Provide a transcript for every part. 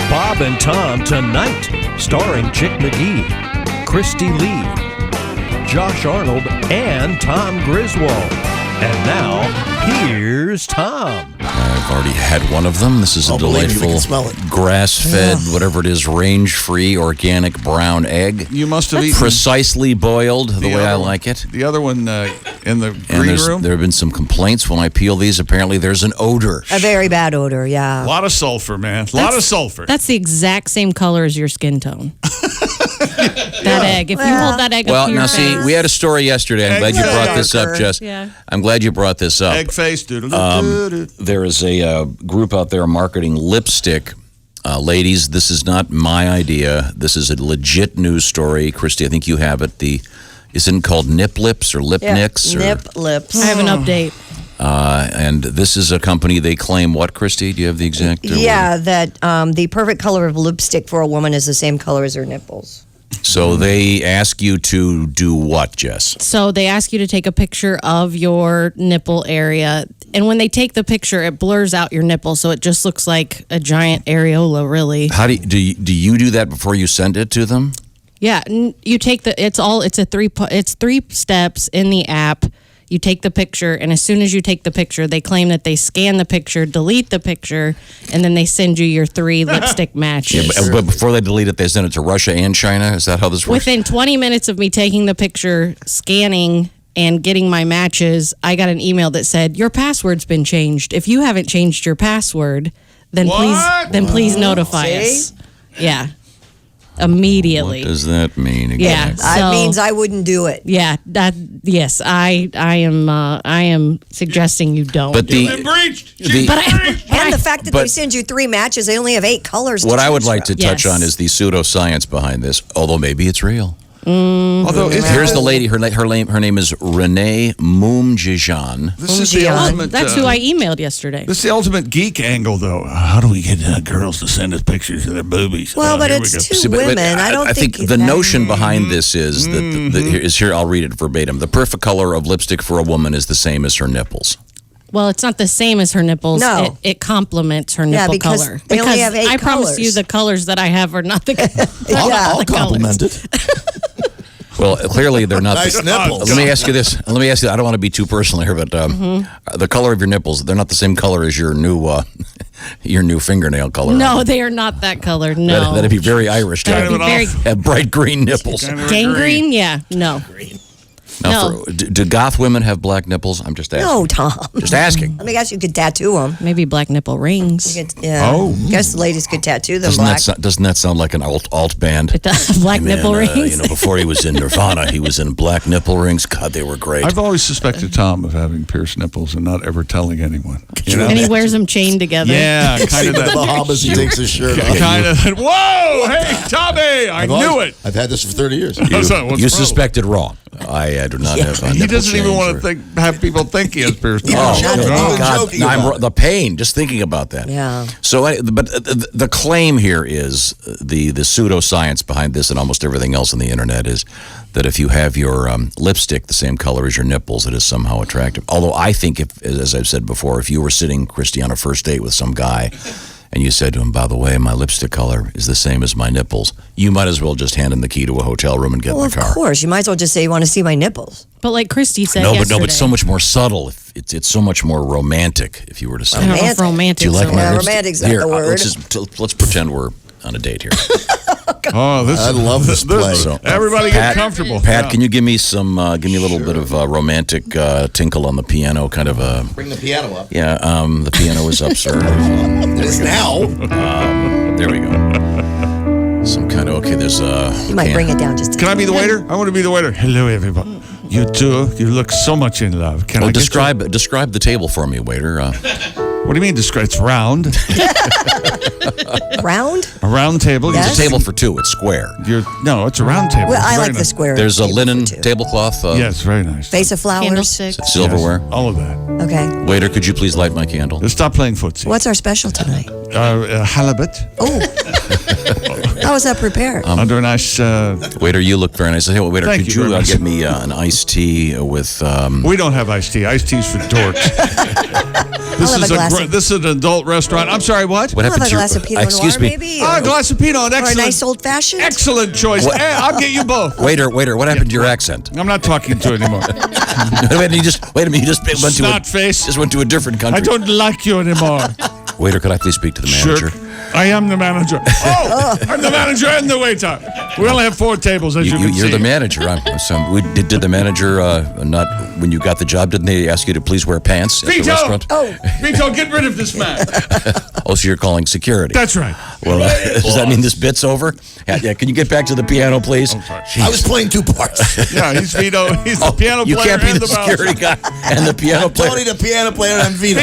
It's Bob and Tom Tonight, starring Chick McGee, Kristi Lee, Josh Arnold, and Tom Griswold. And now, here's Tom. I've already had one of them. This is a delightful grass-fed, whatever it is, range-free, organic brown egg. You must have eaten precisely boiled the way I like it. The other one in the green room? There have been some complaints when I peel these. Apparently, there's an odor. A very bad odor, yeah. A lot of sulfur, man. A lot of sulfur. That's the exact same color as your skin tone. That egg. If you hold that egg up to your face. See, we had a story yesterday. I'm glad you brought this up, Jess. Yeah. I'm glad you brought this up. Egg face. There is a group out there marketing lipstick. Ladies, this is not my idea. This is a legit news story. Kristi, I think you have it. Isn't it called Nip Lips or Lip Nicks? Nip Lips. I have an update. And this is a company, they claim what, Kristi? Do you have the exact? That the perfect color of lipstick for a woman is the same color as her nipples. So they ask you to do what, Jess? So they ask you to take a picture of your nipple area. And when they take the picture, it blurs out your nipple, so it just looks like a giant areola, really. How do you do that before you send it to them? Yeah, you take it's 3 steps in the app. You take the picture, and as soon as you take the picture, they claim that they scan the picture, delete the picture, and then they send you your 3 lipstick matches. Yeah, but before they delete it, they send it to Russia and China? Is that how this works? Within 20 minutes of me taking the picture, scanning, and getting my matches, I got an email that said, your password's been changed. If you haven't changed your password, then please notify us. Yeah. Immediately. What does that mean exactly? Yeah, That means I wouldn't do it. Yeah, yes, I am suggesting you don't. But She's breached. And the fact that they send you 3 matches, they only have 8 colors. What I would like to touch Yes. on is the pseudoscience behind this, although maybe it's real. Although Here's the lady. Her name is Renee Moomjijan. This is the ultimate. That's who I emailed yesterday. This is the ultimate geek angle, though. How do we get girls to send us pictures of their boobies? Well, but here it's we go. two See, but women. I think the notion behind this is that here. I'll read it verbatim. The perfect color of lipstick for a woman is the same as her nipples. Well, it's not the same as her nipples. No. It complements her nipple because color. they only have 8 I promise colors. you the colors that I have are not the I'll compliment it. Well, clearly they're not. Nice nipples. Let me ask you this. I don't want to be too personal here, but the color of your nipples—they're not the same color as your new fingernail color. No, they are not that color. No. That'd be very Irish to That'd be very have bright green nipples. gangrene. Yeah, no. Now, No. do goth women have black nipples? I'm just asking. No, Tom. Just asking. Let me guess, you could tattoo them. Maybe black nipple rings. I guess the ladies could tattoo them Doesn't that sound like an alt band? It does. Black nipple rings. Before he was in Nirvana, he was in black nipple rings. God, they were great. I've always suspected Tom of having pierced nipples and not ever telling anyone. You know? And he wears them chained together. Yeah, kind of The that. Bahamas, he takes his shirt off. Kind of. Whoa! Hey, Tommy! I knew it. I've had this for 30 years. You suspected wrong. I do not have. He doesn't even want to have people think he has pierced Oh, nipples. God! The pain just thinking about that. Yeah. So, but the claim here is the pseudoscience behind this and almost everything else on the internet is that if you have your lipstick the same color as your nipples, it is somehow attractive. Although I think, as I've said before, if you were sitting, Kristi, on a first date with some guy, and you said to him, by the way, my lipstick color is the same as my nipples, you might as well just hand him the key to a hotel room and get in the car. Of course. You might as well just say you want to see my nipples. But like Kristi said No, but so much more subtle. It's so much more romantic if you were to say I don't know that. if romantic. Do you like my lipstick? Romantic's not Here, the word. let's pretend we're on a date here. Oh, I love this play. So, Everybody get comfortable. Pat, can you give me a little bit of romantic tinkle on the piano, kind of a... Bring the piano up. Yeah, the piano is up, sir. It is now. There we go. Some kind of, okay, there's a... You might bring it down just a Can I be the waiter? I want to be the waiter. Hello, everybody. You two, you look so much in love. Can I describe the table for me, waiter. What do you mean describe? It's round. Round? A round table. Yes. It's a table for two. It's square. No, it's a round table. Well, I Very like the nice. square. There's a table linen for two. tablecloth. Yes, very nice. Vase of flowers. Candlesticks. Silverware. Yes, all of that. Okay. Waiter, could you please light my candle? Just stop playing footsie. What's our special tonight? Halibut. Oh. How was that prepared? Under a nice... Waiter, you look very nice. Hey, waiter, Thank could you you very much. get me an iced tea with... we don't have iced tea. Iced tea's for dorks. This have is a glass of- this is an adult restaurant. I'm sorry, what? What I'll have happened a to your? glass of Pinot Noir, excuse me. maybe. Ah, a glass of Pinot. Or a Excellent. nice old-fashioned. Excellent choice. I'll get you both. Waiter. What happened to your accent? I'm not talking to you anymore. wait a minute. You just went to Snot face. Just went to a different country. I don't like you anymore. Waiter, could I please speak to the manager? Sure. I am the manager. Oh, I'm the manager and the waiter. We only have 4 tables, as you can see. You're the manager. Did the manager not, when you got the job, didn't they ask you to please wear pants at the Vito! restaurant? Vito, get rid of this man. Oh, so you're calling security? That's right. Well, does that mean this bit's over? Yeah, can you get back to the piano, please? I was playing 2 parts. Yeah, he's Vito. He's the piano You player can't be and the bouncer. security guy and the piano player. Tony, the piano player, and Vito.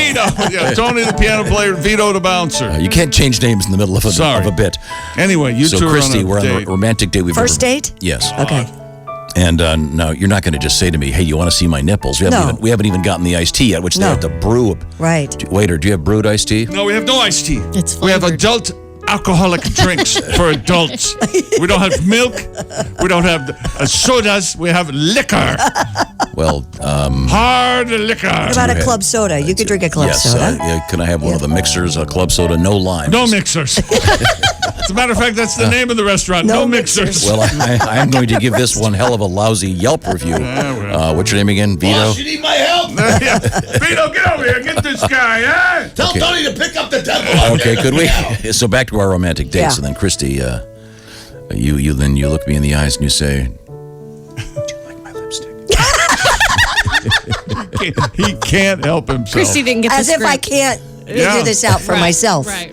Yeah, Tony the piano player, Vito the bouncer. You can't change names in the middle of a bit. Anyway, you So, two Kristi, are we're on a on date. a romantic date. First date? Yes. Okay. And no, you're not going to just say to me, "Hey, you want to see my nipples?" No. We haven't even gotten the iced tea yet, which they No. have to brew. Right. Waiter, do you have brewed iced tea? No, we have no iced tea. It's We have flavored. adult alcoholic drinks for adults. We don't have milk. We don't have sodas. We have liquor. Well, Hard liquor. What about a club soda? You could drink a club yes. soda. Can I have one of the mixers, a club soda, no lime? No mixers. As a matter of fact, that's the name of the restaurant. No No mixers. mixers. Well, I'm going to give this one hell of a lousy Yelp review. What's your name again, Vito? Boss, you need my help? Yeah. Vito, get over here. Get this guy, eh? Tell Tony to pick up the devil. Okay, could we? So back to our romantic dates, Yeah. and then Kristi, you look me in the eyes and you say, "Do you like my lipstick?" He can't help himself. Christy didn't get As the if I script. can't Yeah. figure this out for Right, myself. Right.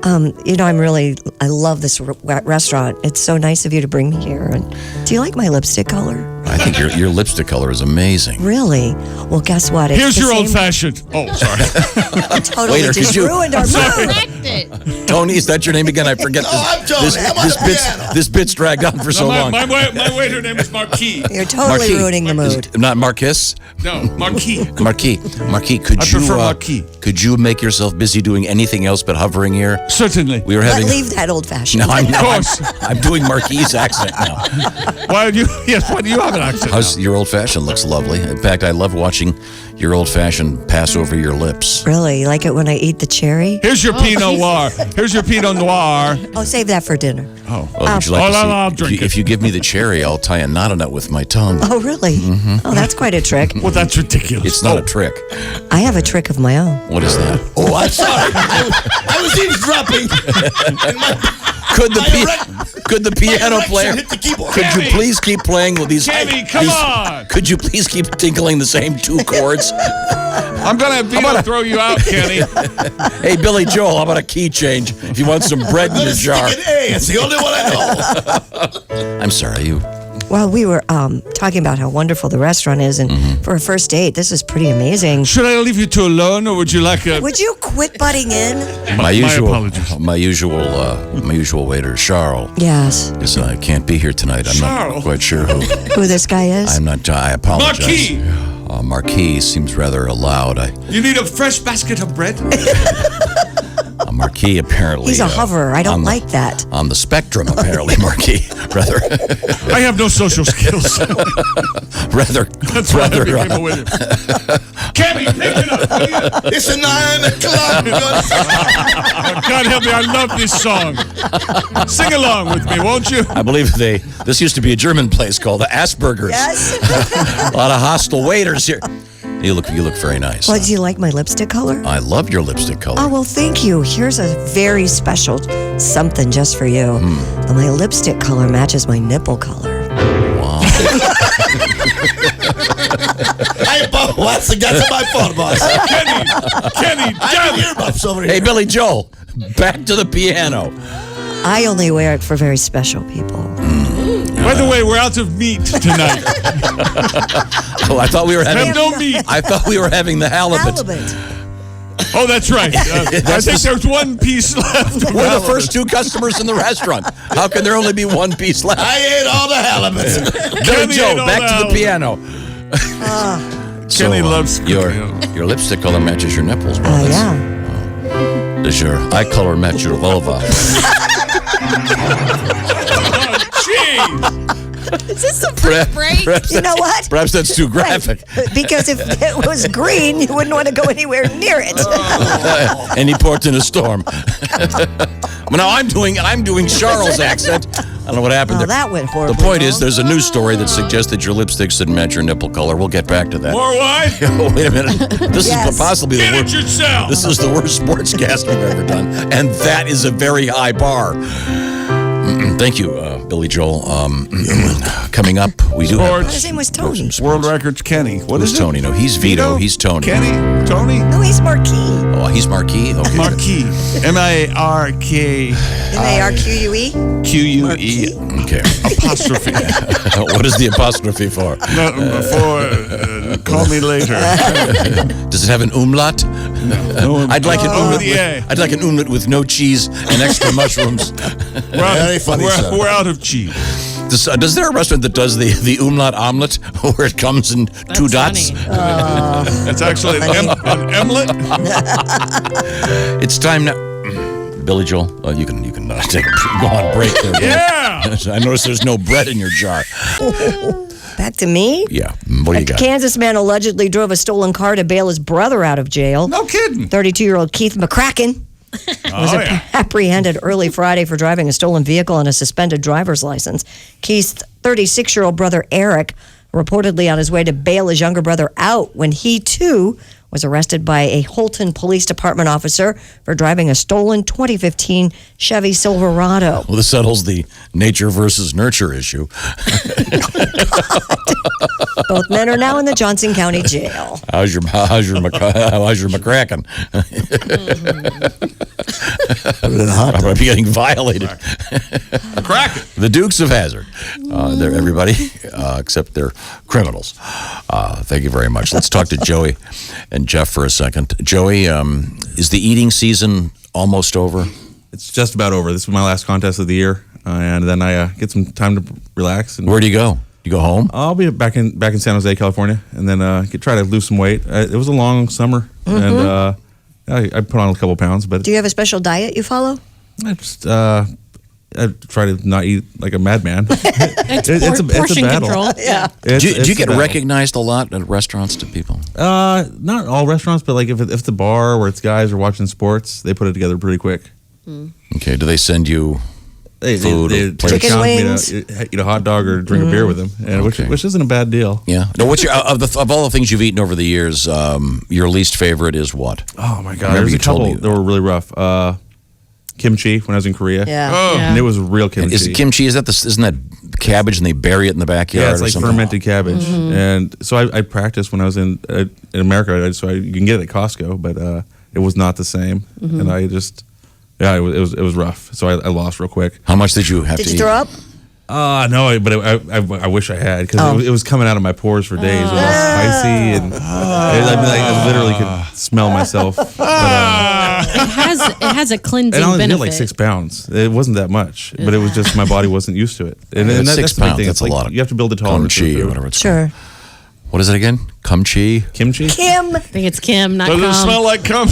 I love this restaurant. It's so nice of you to bring me here. And do you like my lipstick color? I think your lipstick color is amazing. Really? Well, guess what? It's Here's the your same- old fashioned. Oh, sorry. Totally Waiter, just could you- ruined our mood. Correct it. Tony, is that your name again? I forget. No, I'm Tony. I'm on the piano. This bit's dragged on for so long. My waiter name is Marquis. You're totally ruining the mood. Not Marquis. No, Marquis. Marquis, could I you prefer Marquis. could you make yourself busy doing anything else but hovering here? Certainly. We were But having. leave that old fashioned. No, I'm Of course. I'm doing Marquis' accent now. Why do you? Yes. Why do you have an accent? How's your old fashioned? Looks lovely. In fact, I love watching your old fashioned pass over your lips. Really? You like it when I eat the cherry? Here's your Pinot Noir. Here's your Pinot Noir. Oh, save that for dinner. Oh. Oh, would you like to see? I'll drink it. If you give me the cherry, I'll tie a knot on it with my tongue. Oh, really? Oh, that's quite a trick. Well, that's ridiculous. It's not a trick. I have a trick of my own. What is that? Oh, I'm sorry. I was eavesdropping. And Could the piano erection player? hit the keyboard. Could you please keep playing with these? Kenny, come on. Could you please keep tinkling the same 2 chords? I'm gonna have Vito throw you out, Kenny. Hey, Billy Joel, how about a key change? If you want some bread in your jar. Stick an A. It's the only one I know. I'm sorry, you. Well, we were talking about how wonderful the restaurant is, and for a first date, this is pretty amazing. Should I leave you two alone, or would you like a? Would you quit butting in? My apologies. my usual waiter, Charles, Yes. can't be here tonight. I'm Charles? not quite sure who. Who this guy is? I'm not. I apologize. Marquis. Marquis seems rather loud. You need a fresh basket of bread. Marquis apparently. He's a hoverer. I don't on the- like that. On the spectrum, apparently, Marquis. rather. I have no social skills. rather. That's why I became a waiter. Kenny, pick it up, will you? It's a 9 o'clock. God help me, I love this song. Sing along with me, won't you? I believe this used to be a German place called the Asperger's. Yes. A lot of hostile waiters here. You look very nice. Well, do you like my lipstick color? I love your lipstick color. Oh, well, thank you. Here's a very special something just for you. My lipstick color matches my nipple color. Wow. That's my fault, boss. Kenny, I damn have it. earmuffs over Hey, here. Billy Joel, back to the piano. I only wear it for very special people. By the way, we're out of meat tonight. Oh, I thought we were I having. have no meat. I thought we were having the halibut. Halibut. Oh, that's right. I think there's one piece left. of We're the halibut. first 2 customers in the restaurant. How can there only be 1 piece left? I ate all the halibuts. Billy Kenny Joe, ate all back the to the piano. Kenny loves your lipstick color matches your nipples. Well, Yeah. Does your eye color match your vulva? Oh, jeez. Is this the first break? You know what? Perhaps that's too graphic. Right. Because if it was green, you wouldn't want to go anywhere near it. Any port in a storm. Well, now I'm doing Charles' accent. I don't know what happened Oh, there. that went horribly The point is, wrong. there's a news story that suggests that your lipstick shouldn't match your nipple color. We'll get back to that. More wine? Wait a minute. This Yes. is possibly the Get it worst. yourself. This is the worst sportscast we've ever done, and that is a very high bar. Thank you, Billy Joel. Coming up, we do have His name was Tony. World records, Kenny. What Who's is Tony? No, he's Vito. He's Tony. Kenny? Tony? No, he's Marquis. Oh, he's Marquis. Okay. Marquis. M-A-R-K. M-A-R-Q-U-E. Q-U-E. Okay. Apostrophe. What is the apostrophe for? Call me later. Does it have an umlaut? I'd like an umlaut. yeah. I'd like an umlaut with no cheese and extra mushrooms. Very funny, sir. We're out of cheese. Does there a restaurant that does the umlaut omelet where it comes in two dots? Funny. It's actually an emlet. It's time now. Billy Joel, you can take go on break there. Billy. Yeah. I notice there's no bread in your jar. Back to me. Yeah. What do you A got? Kansas man allegedly drove a stolen car to bail his brother out of jail. No kidding. 32-year-old Keith McCracken was apprehended early Friday for driving a stolen vehicle and a suspended driver's license. Keith's 36-year-old brother Eric reportedly on his way to bail his younger brother out when he too was arrested by a Holton Police Department officer for driving a stolen 2015 Chevy Silverado. Well, this settles the nature versus nurture issue. Both men are now in the Johnson County Jail. How's your McCracken? Put it in a hot I'm getting violated. Crack it. The Dukes of Hazzard. They're everybody, except they're criminals. Thank you very much. Let's talk to Joey and Jeff for a second. Joey, is the eating season almost over? It's just about over. This is my last contest of the year, and then I get some time to relax. And Where do you go? You go home? I'll be back in San Jose, California, and then try to lose some weight. It was a long summer, and I put on a couple pounds. But Do you have a special diet you follow? I just I try to not eat like a madman. It's portion battle. control. Yeah. Do you It's a get battle. recognized a lot at restaurants to people? Not all restaurants, but like if it's a bar where it's guys are watching sports, they put it together pretty quick. Okay. Do they send you food? They plates? Chicken challenge me wings? to eat a hot dog or drink a beer with them, and Okay. which isn't a bad deal. Yeah. No. What's your of all the things you've eaten over the years? Your least favorite is what? Oh my god, Remember there's you a told couple me- that were really rough. Kimchi when I was in Korea. Yeah. Oh. Yeah. And it was real kimchi. Is it kimchi? Isn't that cabbage and they bury it in the backyard? Yeah, it's or like something? fermented cabbage. And so I practiced when I was in America. You can get it at Costco, but it was not the same. And I just, it was rough. So I lost real quick. How much did you have Did to you eat? throw up? No, but I wish I had because it was coming out of my pores for days. It was all spicy and I literally could smell myself. But, It has a cleansing and I only benefit. did like 6 pounds. It wasn't that much, but it was just my body wasn't used to it. And, Yeah, and it's 6 that's the big pounds. thing. That's It's a like lot of you have to build a tolerance. Kimchi to or food. whatever it's Sure. called. What is it again? Kimchi? Kimchi? Kim. I think it's Kim, not Does it Cum. smell like cum?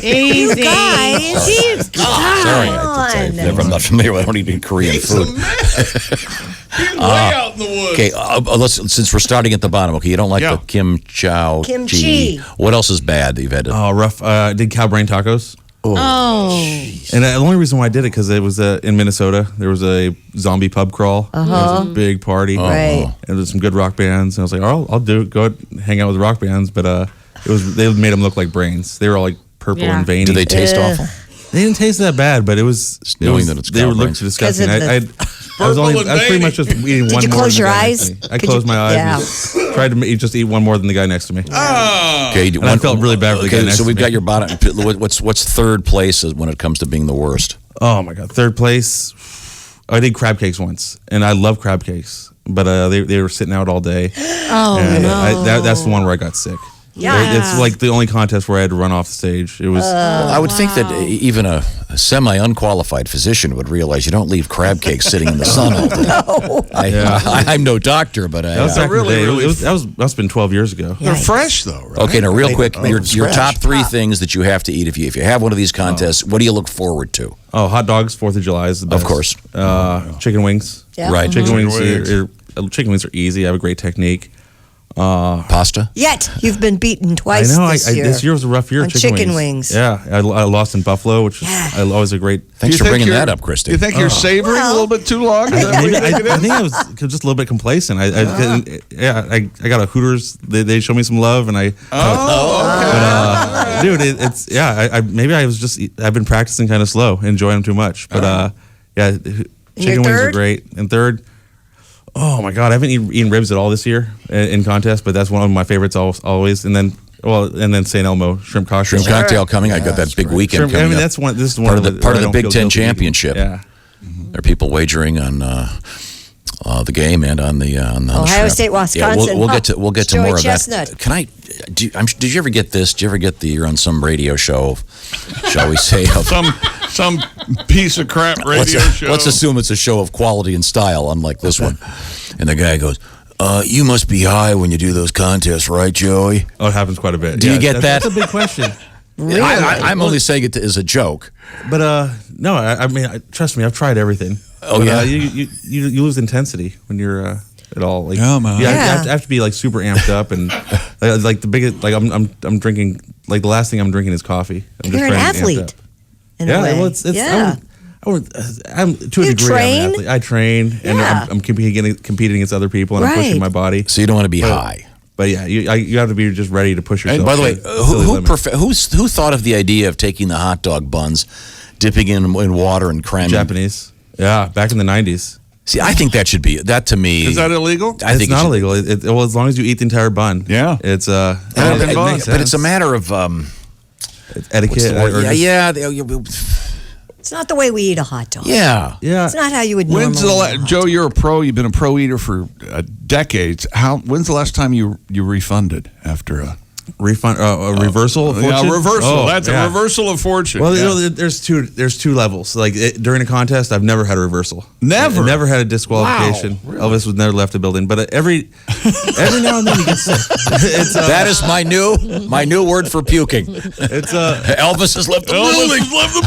Easy. Guys. Sorry, I'm not familiar with. I don't eat Korean food. He's way out in the woods. Okay, since we're starting at the bottom. Okay, you don't like Yeah. the kimchi. Kimchi. What else is bad that you've had to? Oh, rough. I did cow brain tacos. Oh. And the only reason why I did it because it was in Minnesota. There was a zombie pub crawl. It was a big party. Right. And there was some good rock bands. And I was like, oh, I'll do it. Go out and hang out with rock bands. But they made them look like brains. They were all like purple Yeah. and veiny. Do they taste awful? They didn't taste that bad, but it was. knowing that it's they cow were brains. looked disgusting. Because of I was Purple and pretty veiny. much just eating one more. you close than the your guy eyes? next to me. I Could closed you- my eyes. yeah. And tried to just eat one more than the guy next to me. Okay, And I felt really bad for the guy next so to we've me. got your bottom. What's third place when it comes to being the worst? Oh my god, third place. I did crab cakes once, and I love crab cakes, but they were sitting out all day. Oh, And no. that's the one where I got sick. Yeah. It's like the only contest where I had to run off the stage. It was I would think that even a semi-unqualified physician would realize you don't leave crab cakes sitting in the sun all day. I'm no doctor, but that was back in the day. That must have been 12 years ago. They're fresh, though, right? okay. Now, real quick, your scratch. top 3 things that you have to eat if you have one of these contests. What do you look forward to? Oh, hot dogs, 4th of July is the best. Of course. Chicken wings. Yeah. Right. Chicken wings. Wings. chicken wings are easy. I have a great technique. Pasta? Yet you've been beaten twice I know. this year was a rough year. on chicken wings. Yeah, I lost in Buffalo, which Yeah. is always a great. Thanks for bringing that up, Kristi. Do you think you're savoring a little bit too long? Is that what you think it is? I think I was just a little bit complacent. I got a Hooters. They showed me some love, and I. Dude, I've been practicing kind of slow, enjoying them too much. But chicken wings are great. And third, oh my God, I haven't eaten ribs at all this year in contest, but that's one of my favorites always. And then St. Elmo shrimp cocktail. Shrimp cocktail coming. I got that big weekend coming up. That's one. This is one part of the Big Ten championship. Yeah. There are people wagering on the game and on the Ohio shrimp. State, Wisconsin. Yeah, we'll get to Joey more Chestnut. of that. Did you ever get this? Did you ever get you're on some radio show, shall we say? Some piece of crap radio show. Let's assume it's a show of quality and style, unlike this one. And the guy goes, you must be high when you do those contests, right, Joey? Oh, it happens quite a bit. Do you get that? That's a big question. Really? I'm only saying it as a joke. But no, I mean, trust me, I've tried everything. Oh, but, yeah? You lose intensity when you're at all. Like, Yeah, man. You Yeah. have to be like super amped up and like the biggest. Like I'm drinking. Like the last thing I'm drinking is coffee. I'm You're an trying to amp athlete. up. In a Yeah, way. well, it's yeah. I'm to a You degree. train? I'm an athlete. I train, and Yeah. I'm competing against other people, and I'm Right. pushing my body. So you don't want to be high. But yeah, you have to be just ready to push yourself. And by the way, to silly limits. who thought of the idea of taking the hot dog buns, dipping in water and cramming? Japanese. Yeah, back in the 90s. See, I think that should be that to me. Is that illegal? I It's think not it should- illegal. Well, as long as you eat the entire bun. Yeah. It's But it's a matter of It's etiquette. what's the word? or just- It's not the way we eat a hot dog. yeah. Yeah. It's not how you would When's normally eat a hot Joe? You're a pro. You've been a pro eater for decades. When's the last time you refunded after a refund a reversal of fortune? Yeah, reversal. Oh, That's yeah. a reversal of fortune. Well, Yeah. you know, there's two levels. Like during a contest, I've never had a reversal. Never? I never had a disqualification. Wow, Elvis was never left the building, but every now and then you get sick. It's That is my new word for puking. it's Elvis has left the building. left the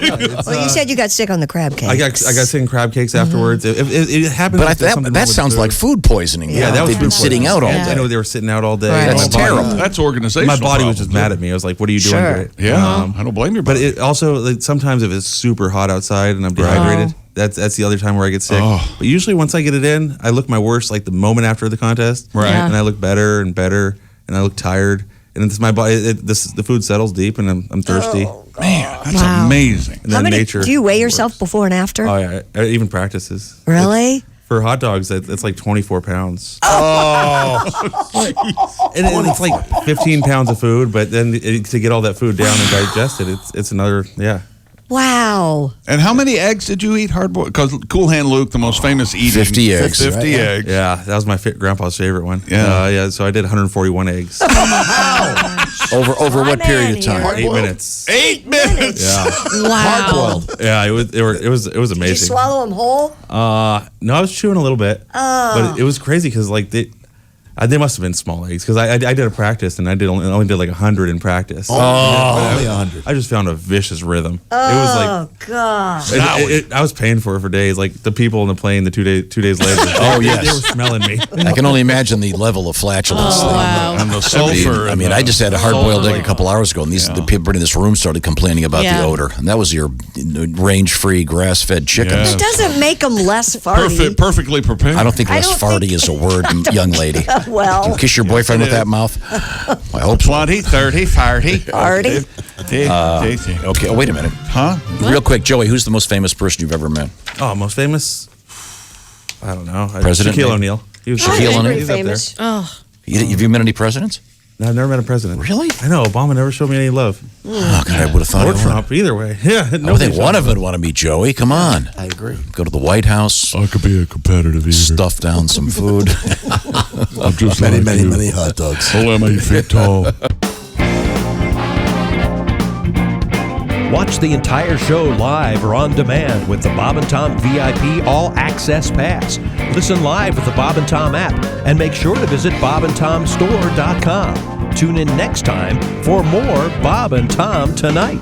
building. Well, you said you got sick on the crab cake. I got sick in crab cakes afterwards. It happened. But that sounds like food poisoning. Yeah, that was They've been food sitting out all I day. know they were sitting out all day. Right. That's My body- terrible. That's organizational. My body was just problem, mad too. at me. I was like, "What are you doing?" Sure. Great? Yeah, I don't blame you. But it also like, sometimes if it's super hot outside and I'm dehydrated, that's the other time where I get sick. Oh. But usually once I get it in, I look my worst like the moment after the contest, Right. Yeah. And I look better and better, and I look tired, and it's my body. The food settles deep, and I'm thirsty. man, that's Wow. amazing. And How then many? nature. Do you weigh yourself before and after? Oh yeah, I even practices. Really? For hot dogs, it's like 24 pounds. Oh, and it's like 15 pounds of food, but then to get all that food down and digest it, it's another Wow. And how many eggs did you eat hard boiled? Because Cool Hand Luke, the most famous eating, 50 eggs, 50 right? eggs. Yeah, that was my grandpa's favorite one. Yeah. So I did 141 eggs. Over what period of time? 8 minutes. 8 minutes. Yeah, Wow. yeah. It was Did you amazing. swallow them whole? No, I was chewing a little bit, but it was crazy because like they must have been small eggs because I did a practice and I only did like 100 in practice. Only 100. I just found a vicious rhythm. It was Oh, God. like I was paying for it for days. Like the people in the plane, the 2 days later. Oh, yes. they were smelling me. I can only imagine the level of flatulence. Oh, wow. And the sulfur. I mean, I just had a hard-boiled egg a couple hours ago, and the people in this room started complaining about Yeah. the odor. And that was your range-free, grass-fed chickens. Yeah. It doesn't make them less farty. Perfectly prepared. I don't think I less don't farty think- is a word, young lady. Well, You kiss your boyfriend with that mouth? I hope so. 20, 30, 40. Farty? Okay, wait a minute. Huh? Real quick, Joey, who's the most famous person you've ever met? Oh, most famous? I don't know. President, Shaquille maybe? O'Neal. He was Shaquille O'Neal? He's up there. famous. Oh, Have you met any presidents? No, I've never met a president. Really? I know. Obama never showed me any love. Oh, God, I would have thought Or he would. Trump. Either way. Yeah. I would think one of them would want to meet Joey. Come on. I agree. Go to the White House, I could be a competitive eater. stuff down some food. I'm just Many, many, many hot dogs. Only I'm 8 feet tall. Watch the entire show live or on demand with the Bob and Tom VIP All Access Pass. Listen live with the Bob and Tom app and make sure to visit bobandtomstore.com. Tune in next time for more Bob and Tom Tonight.